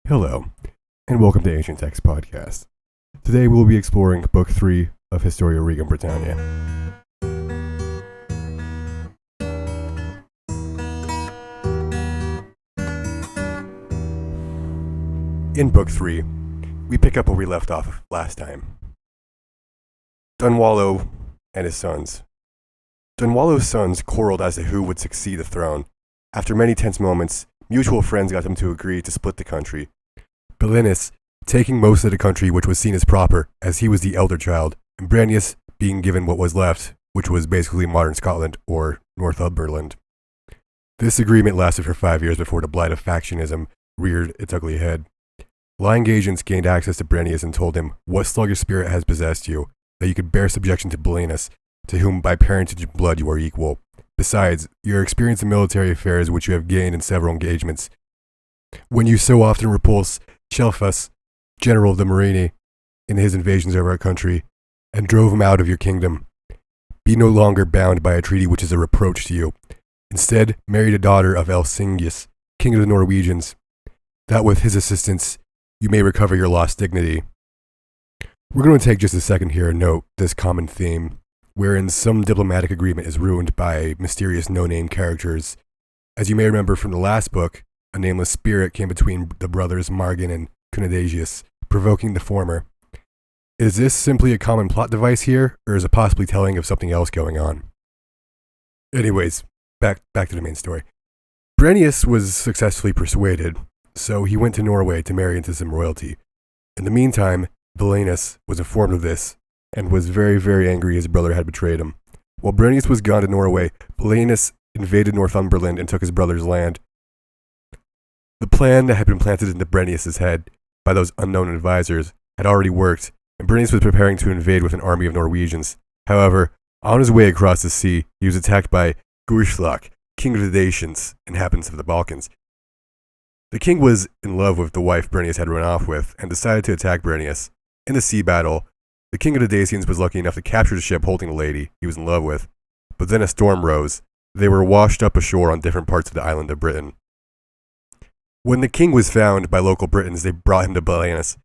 Hello, and welcome to Ancient Text Podcast. Today we'll be exploring Book 3 of Historia Regum Brittanae. In Book 3, we pick up where we left off last time. Dunwallo and his sons. Dunwallo's sons quarreled as to who would succeed the throne. After many tense moments, mutual friends got them to agree to split the country. Belinus taking most of the country, which was seen as proper, as he was the elder child, and Brandnius being given what was left, which was basically modern Scotland or Northumberland. This agreement lasted for 5 years before the blight of factionism reared its ugly head. Lying agents gained access to Brandnius and told him what sluggish spirit has possessed you, that you could bear subjection to Belinus, to whom by parentage and blood you are equal. Besides, your experience in military affairs which you have gained in several engagements, when you so often repulse Chelphus, general of the Morini, in his invasions of our country, and drove him out of your kingdom. Be no longer bound by a treaty which is a reproach to you. Instead, marry the daughter of Elsingius, king of the Norwegians, that with his assistance you may recover your lost dignity. We're going to take just a second here and note this common theme, wherein some diplomatic agreement is ruined by mysterious no-name characters. As you may remember from the last book, a nameless spirit came between the brothers Margan and Cunadagius, provoking the former. Is this simply a common plot device here, or is it possibly telling of something else going on? Anyways, back to the main story. Brandnius was successfully persuaded, so he went to Norway to marry into some royalty. In the meantime, Belinus was informed of this, and was very, very angry his brother had betrayed him. While Brandnius was gone to Norway, Belinus invaded Northumberland and took his brother's land. The plan that had been planted into Brandnius' head by those unknown advisors had already worked, and Brandnius was preparing to invade with an army of Norwegians. However, on his way across the sea, he was attacked by Gurslak, king of the Dacians, inhabitants of the Balkans. The king was in love with the wife Brandnius had run off with, and decided to attack Brandnius. In the sea battle, the king of the Dacians was lucky enough to capture the ship holding the lady he was in love with, but then a storm rose. They were washed up ashore on different parts of the island of Britain. When the king was found by local Britons, they brought him to Belinus.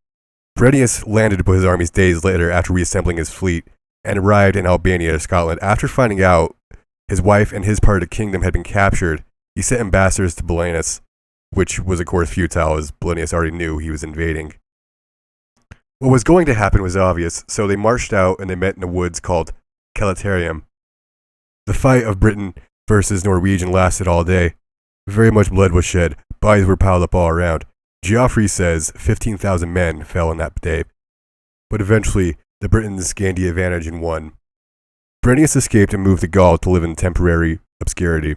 Brandnius landed with his armies days later after reassembling his fleet, and arrived in Albania, Scotland. After finding out his wife and his part of the kingdom had been captured, he sent ambassadors to Belinus, which was of course futile, as Belinus already knew he was invading. What was going to happen was obvious, so they marched out and they met in a woods called Calaterium. The fight of Britain versus Norwegian lasted all day. Very much blood was shed, bodies were piled up all around. Geoffrey says 15,000 men fell on that day, but eventually the Britons gained the advantage and won. Brandnius escaped and moved to Gaul to live in temporary obscurity.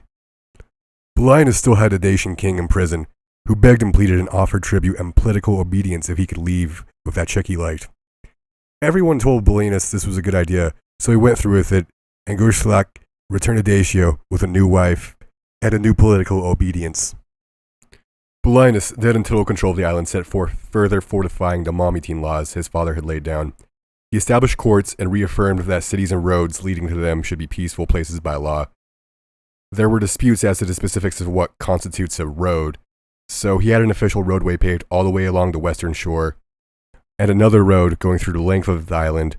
Belinus still had a Dacian king in prison, who begged and pleaded and offered tribute and political obedience if he could leave with that chick he liked. Everyone told Belinus this was a good idea, so he went through with it, and Gurslak returned to Dacia with a new wife and a new political obedience. Belinus, then in total control of the island, set forth further fortifying the Mamertine laws his father had laid down. He established courts and reaffirmed that cities and roads leading to them should be peaceful places by law. There were disputes as to the specifics of what constitutes a road, so he had an official roadway paved all the way along the western shore, and another road going through the length of the island,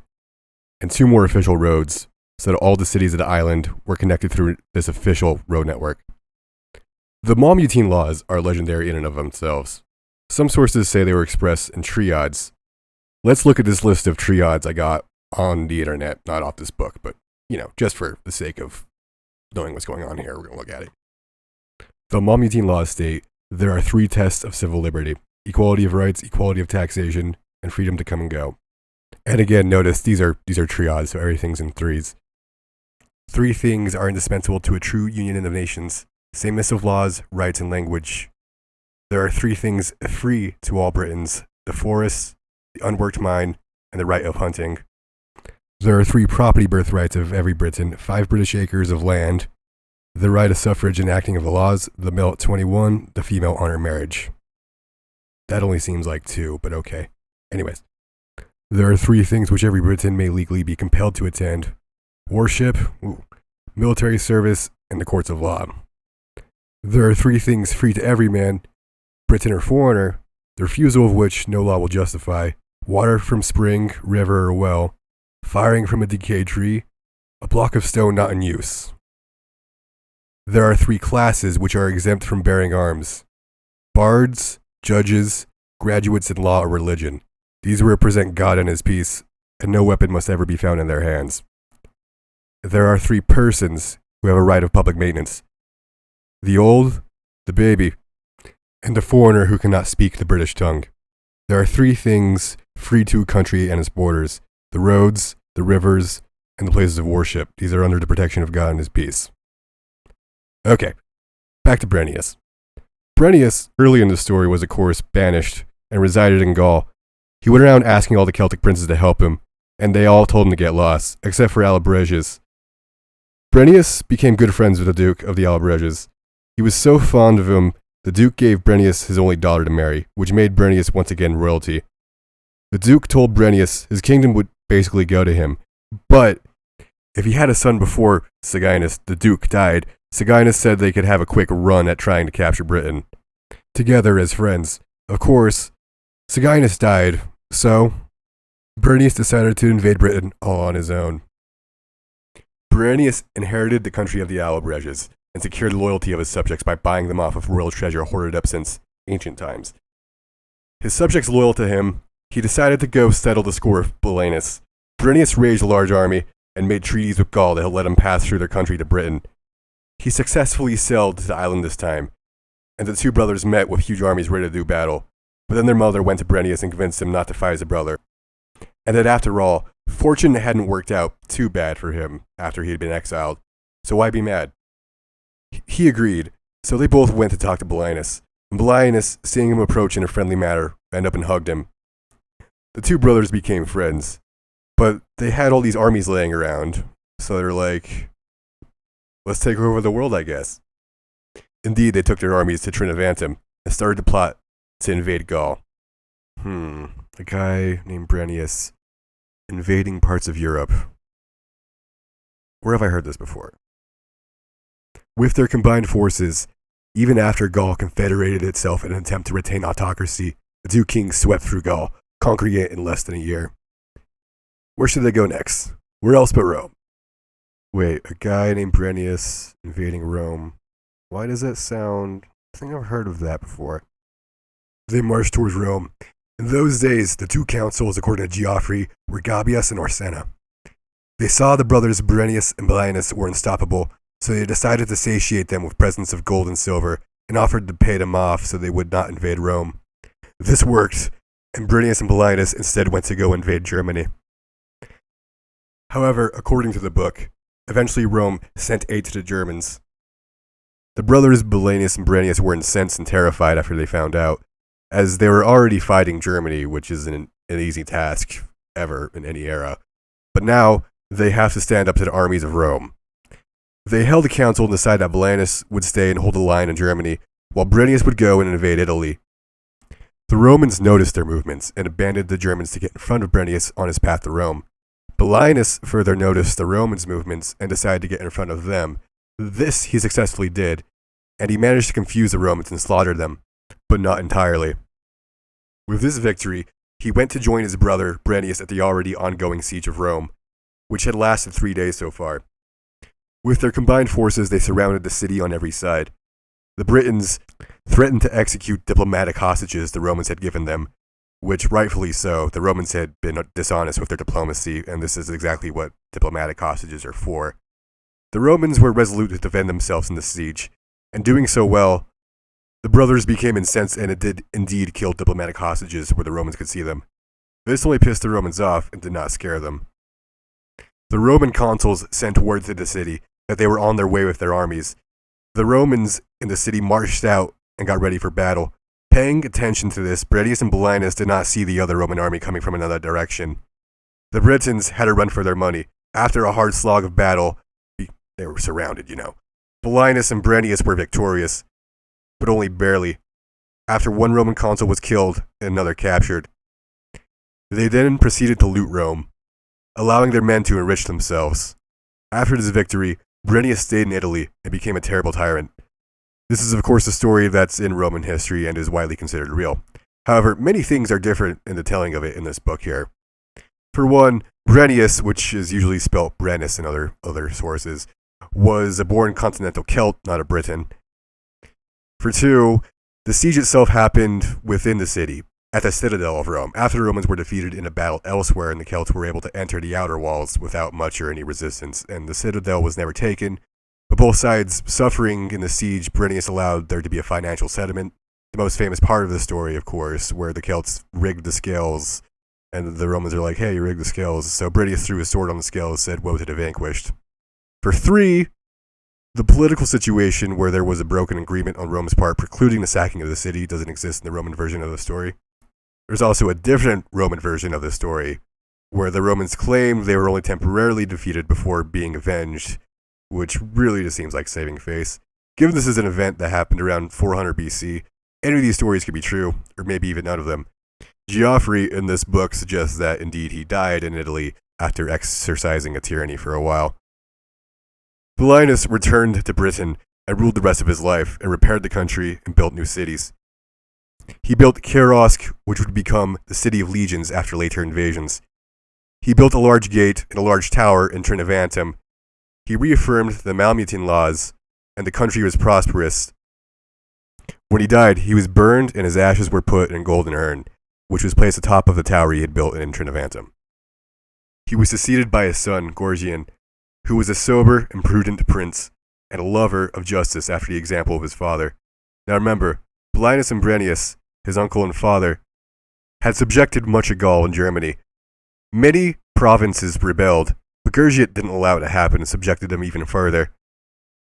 and two more official roads, so that all the cities of the island were connected through this official road network. The Mamertine laws are legendary in and of themselves. Some sources say they were expressed in triads. Let's look at this list of triads I got on the internet, not off this book, but, just for the sake of knowing what's going on here, we're going to look at it. The Mamertine laws state there are 3 tests of civil liberty: equality of rights, equality of taxation, and freedom to come and go. And again, notice these are triads, so everything's in threes. 3 things are indispensable to a true union of nations: sameness of laws, rights, and language. There are 3 things free to all Britons: the forests, the unworked mine, and the right of hunting. There are 3 property birthrights of every Briton: 5 British acres of land, the right of suffrage and acting of the laws, the male at 21, the female honor marriage. That only seems like 2, but okay. Anyways, there are 3 things which every Briton may legally be compelled to attend: worship, military service, and the courts of law. There are 3 things free to every man, Briton or foreigner: the refusal of which no law will justify, water from spring, river, or well, firing from a decayed tree, a block of stone not in use. There are 3 classes which are exempt from bearing arms: bards, judges, graduates in law or religion. These represent God and his peace, and no weapon must ever be found in their hands. There are 3 persons who have a right of public maintenance: the old, the baby, and the foreigner who cannot speak the British tongue. There are 3 things free to a country and its borders: the roads, the rivers, and the places of worship. These are under the protection of God and his peace. Okay, back to Bryennius. Bryennius, early in the story, was of course banished and resided in Gaul. He went around asking all the Celtic princes to help him, and they all told him to get lost, except for Allobrigius. Bryennius became good friends with the Duke of the Allobreges. He was so fond of him, the Duke gave Bryennius his only daughter to marry, which made Bryennius once again royalty. The Duke told Bryennius his kingdom would basically go to him, but if he had a son before Sejanus, the Duke, died, Sejanus said they could have a quick run at trying to capture Britain, together as friends. Of course, Sejanus died, so Bryennius decided to invade Britain all on his own. Bryennius inherited the country of the Allobreges and secured the loyalty of his subjects by buying them off of royal treasure hoarded up since ancient times. His subjects loyal to him, he decided to go settle the score of Belenus. Bryennius raised a large army and made treaties with Gaul that let him pass through their country to Britain. He successfully sailed to the island this time, and the 2 brothers met with huge armies ready to do battle. But then their mother went to Bryennius and convinced him not to fight as a brother, and that after all, fortune hadn't worked out too bad for him after he had been exiled, so why be mad? He agreed, so they both went to talk to Belenus, and Belenus, seeing him approach in a friendly manner, ran up and hugged him. The 2 brothers became friends, but they had all these armies laying around, so they're like, let's take over the world, I guess. Indeed, they took their armies to Trinovantum and started to plot to invade Gaul. A guy named Bryennius invading parts of Europe. Where have I heard this before? With their combined forces, even after Gaul confederated itself in an attempt to retain autocracy, the 2 kings swept through Gaul, conquering it in less than a year. Where should they go next? Where else but Rome? Wait, a guy named Bryennius invading Rome. Why does that sound... I think I've heard of that before. They marched towards Rome. In those days, the 2 councils, according to Geoffrey, were Gabius and Orsena. They saw the brothers Bryennius and Belenus were unstoppable, so they decided to satiate them with presents of gold and silver, and offered to pay them off so they would not invade Rome. This worked, and Bryennius and Belenus instead went to go invade Germany. However, according to the book, eventually Rome sent aid to the Germans. The brothers Belenus and Bryennius were incensed and terrified after they found out, as they were already fighting Germany, which isn't an easy task ever in any era. But now they have to stand up to the armies of Rome. They held a council and decided that Belenus would stay and hold the line in Germany, while Bryennius would go and invade Italy. The Romans noticed their movements and abandoned the Germans to get in front of Bryennius on his path to Rome. Belenus further noticed the Romans' movements and decided to get in front of them. This he successfully did, and he managed to confuse the Romans and slaughter them, but not entirely. With this victory, he went to join his brother Bryennius at the already ongoing siege of Rome, which had lasted 3 days so far. With their combined forces, they surrounded the city on every side. The Britons threatened to execute diplomatic hostages the Romans had given them, which rightfully so. The Romans had been dishonest with their diplomacy, and this is exactly what diplomatic hostages are for. The Romans were resolute to defend themselves in the siege, and doing so well, the brothers became incensed and it did indeed kill diplomatic hostages where the Romans could see them. This only pissed the Romans off and did not scare them. The Roman consuls sent word to the city that they were on their way with their armies. The Romans in the city marched out and got ready for battle. Paying attention to this, Bryennius and Belenus did not see the other Roman army coming from another direction. The Britons had to run for their money. After a hard slog of battle, they were surrounded, Belenus and Bryennius were victorious, but only barely. After one Roman consul was killed and another captured. They then proceeded to loot Rome, allowing their men to enrich themselves. After this victory, Bryennius stayed in Italy and became a terrible tyrant. This is of course a story that's in Roman history and is widely considered real. However, many things are different in the telling of it in this book here. For one, Brennus, which is usually spelled Brennus in other sources, was a born continental Celt, not a Briton. For two, the siege itself happened within the city, at the citadel of Rome, after the Romans were defeated in a battle elsewhere, and the Celts were able to enter the outer walls without much or any resistance, and the citadel was never taken. But both sides suffering in the siege, Brennus allowed there to be a financial settlement. The most famous part of the story, of course, where the Celts rigged the scales, and the Romans are like, hey, you rigged the scales. So Brennus threw his sword on the scales, said, woe to the vanquished. For three, the political situation where there was a broken agreement on Rome's part precluding the sacking of the city doesn't exist in the Roman version of the story. There's also a different Roman version of the story, where the Romans claimed they were only temporarily defeated before being avenged, which really just seems like saving face. Given this is an event that happened around 400 BC, any of these stories could be true, or maybe even none of them. Geoffrey in this book suggests that indeed he died in Italy after exercising a tyranny for a while. Belinus returned to Britain and ruled the rest of his life, and repaired the country and built new cities. He built Kiosk, which would become the city of legions after later invasions. He built a large gate and a large tower in Trinovantum. He reaffirmed the Mamertine laws, and the country was prosperous. When he died, he was burned, and his ashes were put in a golden urn, which was placed atop of the tower he had built in Trinovantum. He was succeeded by his son, Gorgian, who was a sober and prudent prince, and a lover of justice after the example of his father. Now remember, Belinus and Brennus, his uncle and father, had subjected much of Gaul and Germany. Many provinces rebelled, but Gorgian didn't allow it to happen and subjected them even further.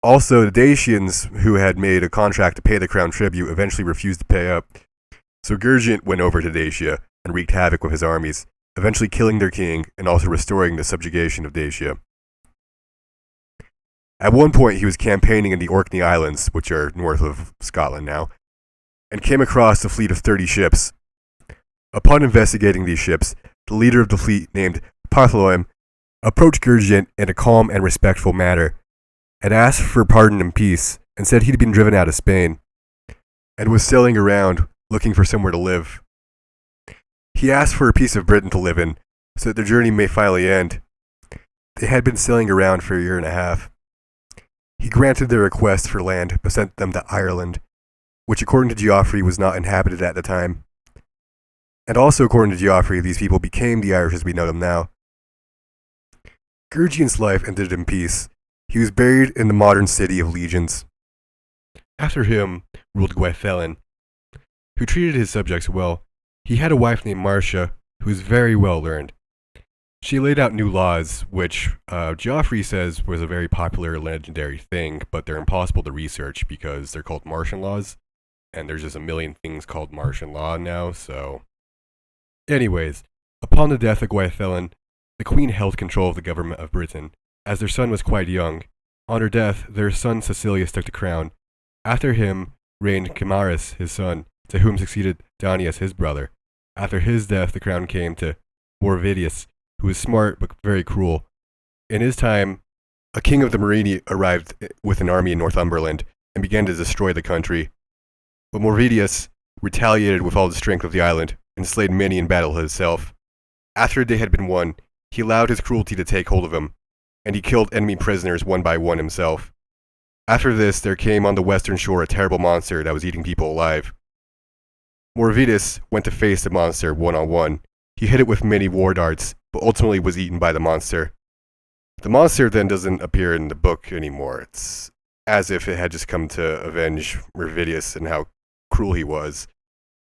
Also, the Dacians, who had made a contract to pay the crown tribute, eventually refused to pay up. So Gorgian went over to Dacia and wreaked havoc with his armies, eventually killing their king and also restoring the subjugation of Dacia. At one point, he was campaigning in the Orkney Islands, which are north of Scotland now, and came across a fleet of 30 ships. Upon investigating these ships, the leader of the fleet, named Partholoem, approached Gorgian in a calm and respectful manner, and asked for pardon and peace, and said he'd been driven out of Spain, and was sailing around looking for somewhere to live. He asked for a piece of Britain to live in, so that their journey may finally end. They had been sailing around for a year and a half. He granted their request for land, but sent them to Ireland, which according to Geoffrey was not inhabited at the time. And also according to Geoffrey, these people became the Irish as we know them now. Gorgian's life ended in peace. He was buried in the modern city of Legions. After him ruled Gwaithelin, who treated his subjects well. He had a wife named Marcia, who was very well learned. She laid out new laws, which Geoffrey says was a very popular legendary thing, but they're impossible to research because they're called Martian laws, and there's just a million things called Martian law now, so... Anyways, upon the death of Gwaithelin, the queen held control of the government of Britain, as their son was quite young. On her death, their son Cecilius took the crown. After him reigned Cimaris, his son, to whom succeeded Danius, his brother. After his death, the crown came to Morvidius, who was smart but very cruel. In his time, a king of the Morini arrived with an army in Northumberland and began to destroy the country. But Morvidius retaliated with all the strength of the island and slayed many in battle himself. After a day had been won, he allowed his cruelty to take hold of him, and he killed enemy prisoners one by one himself. After this, there came on the western shore a terrible monster that was eating people alive. Morvidius went to face the monster one-on-one. He hit it with many war darts, but ultimately was eaten by the monster. The monster then doesn't appear in the book anymore. It's as if it had just come to avenge Morvidius and how cruel he was.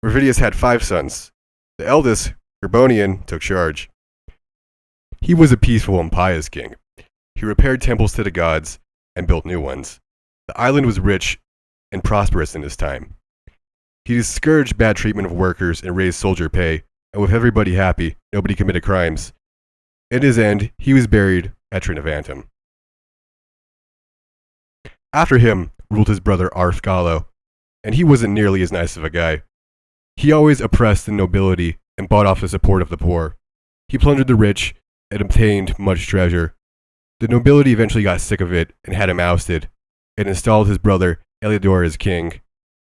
Morvidius had 5 sons. The eldest, Gerbonian, took charge. He was a peaceful and pious king. He repaired temples to the gods and built new ones. The island was rich and prosperous in his time. He discouraged bad treatment of workers and raised soldier pay, and with everybody happy, nobody committed crimes. In his end, he was buried at Trinovantum. After him ruled his brother Arthgallo, and he wasn't nearly as nice of a guy. He always oppressed the nobility and bought off the support of the poor. He plundered the rich and obtained much treasure. The nobility eventually got sick of it and had him ousted, and installed his brother Eliodor as king.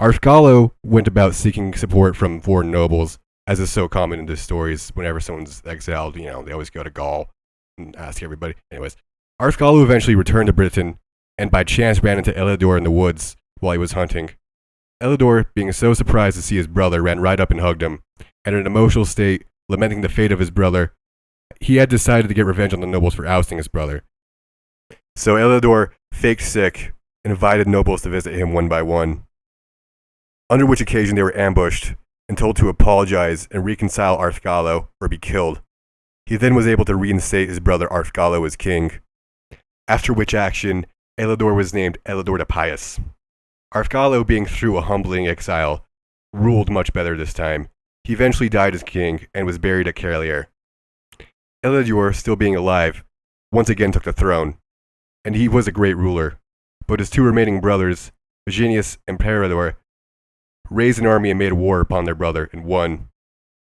Arthgallo went about seeking support from foreign nobles, as is so common in the stories. Whenever someone's exiled, they always go to Gaul and ask everybody. Anyways, Arthgallo eventually returned to Britain, and by chance ran into Elidor in the woods while he was hunting. Elidor, being so surprised to see his brother, ran right up and hugged him, and in an emotional state, lamenting the fate of his brother, he had decided to get revenge on the nobles for ousting his brother. So Elidor, faked sick, and invited nobles to visit him one by one, under which occasion they were ambushed and told to apologize and reconcile Arthgallo or be killed. He then was able to reinstate his brother Arthgallo as king, after which action Elidor was named Elidor the Pious. Arthgallo, being through a humbling exile, ruled much better this time. He eventually died as king and was buried at Carlier. Elidor, still being alive, once again took the throne, and he was a great ruler, but his two remaining brothers, Eugenius and Peredor, raised an army and made war upon their brother and won.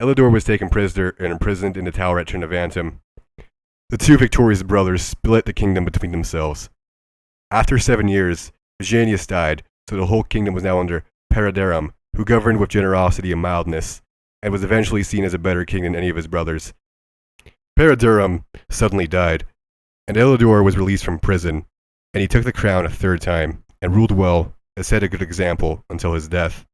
Elidor was taken prisoner and imprisoned in the tower at Trinovantum. The two victorious brothers split the kingdom between themselves. After 7 years, Eugenius died, so the whole kingdom was now under Peredarum, who governed with generosity and mildness, and was eventually seen as a better king than any of his brothers. Peredarum suddenly died, and Elidor was released from prison, and he took the crown a third time, and ruled well, and set a good example until his death.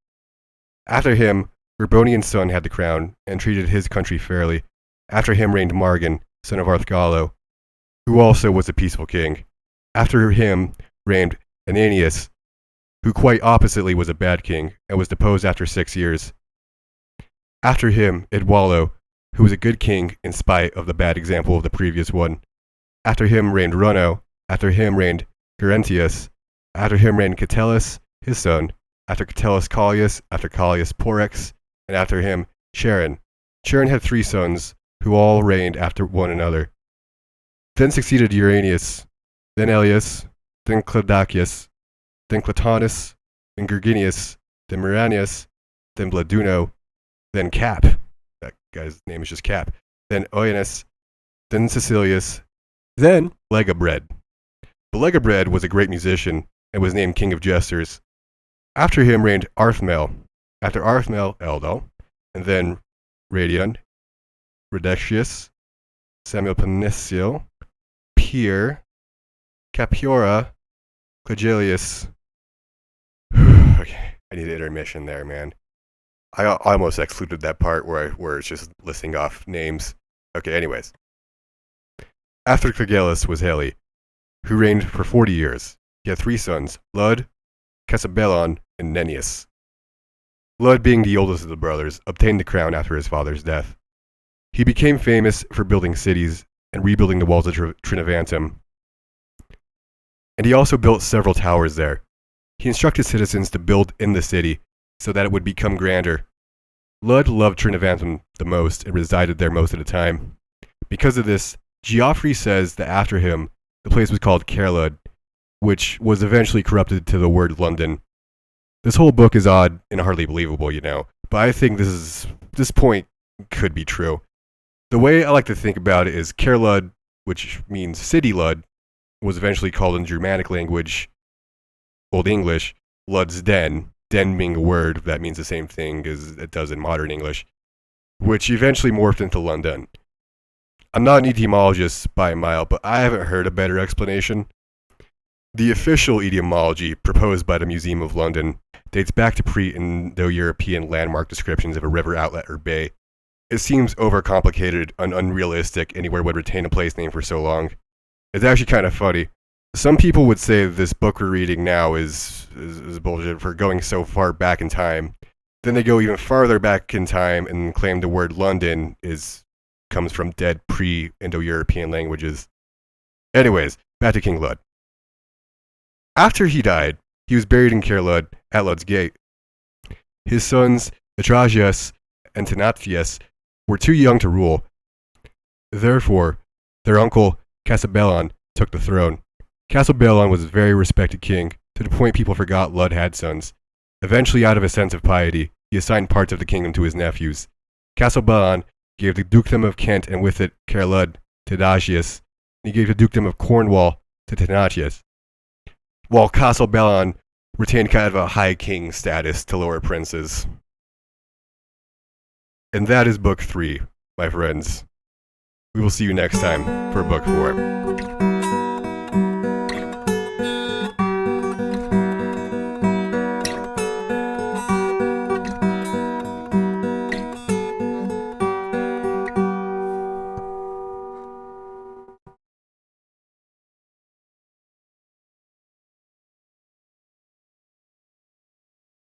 After him, Urbonian's son had the crown, and treated his country fairly. After him reigned Margan, son of Arthgallo, who also was a peaceful king. After him reigned Ananias, who quite oppositely was a bad king, and was deposed after 6 years. After him, Idwallo, who was a good king in spite of the bad example of the previous one. After him reigned Runno. After him reigned Gerentius. After him reigned Catellus, his son. After Catellus, Callias. After Callias, Porrex. And after him, Charon. Charon had 3 sons, who all reigned after one another. Then succeeded Uranius, then Elias, then Claudacius, then Clautanus, then Gerginius, then Muranius, then Bladuno, then Cap. That guy's name is just Cap. Then Oenus, then Cecilius, then Legabred. But Legabred was a great musician and was named King of Jesters. After him reigned Arthmel. After Arthmel, Eldol, and then Radion, Redecius, Samuel Panisio, Pier, Capiora, Clegelius. Okay, I need an intermission there, man. I almost excluded that part where it's just listing off names. Okay, anyways. After Clegelius was Heli, who reigned for 40 years. He had 3 sons, Lud, Casabellon, and Nennius. Lud, being the oldest of the brothers, obtained the crown after his father's death. He became famous for building cities and rebuilding the walls of Trinovantum. And he also built several towers there. He instructed citizens to build in the city so that it would become grander. Lud loved Trinovantum the most and resided there most of the time. Because of this, Geoffrey says that after him, the place was called Caerlud, which was eventually corrupted to the word London. This whole book is odd and hardly believable, but I think this point could be true. The way I like to think about it is Caerlud, which means city Lud, was eventually called in Germanic language, Old English, Lud's Den, den being a word that means the same thing as it does in modern English, which eventually morphed into London. I'm not an etymologist by a mile, but I haven't heard a better explanation. The official etymology proposed by the Museum of London dates back to pre-Indo-European landmark descriptions of a river outlet or bay. It seems overcomplicated and unrealistic anywhere would retain a place name for so long. It's actually kind of funny. Some people would say this book we're reading now is bullshit for going so far back in time. Then they go even farther back in time and claim the word London comes from dead pre-Indo-European languages. Anyways, back to King Lud. After he died, he was buried in Caerlud at Lud's Gate. His sons, Atragius and Tenatius, were too young to rule. Therefore, their uncle, Casabellon, took the throne. Casabellon was a very respected king, to the point people forgot Lud had sons. Eventually, out of a sense of piety, he assigned parts of the kingdom to his nephews. Casabellon gave the dukedom of Kent and with it Caerlud to Dacius, and he gave the dukedom of Cornwall to Tenatius. While Casabellon retained kind of a high king status to lower princes. And that is book 3, my friends. We will see you next time for book 4.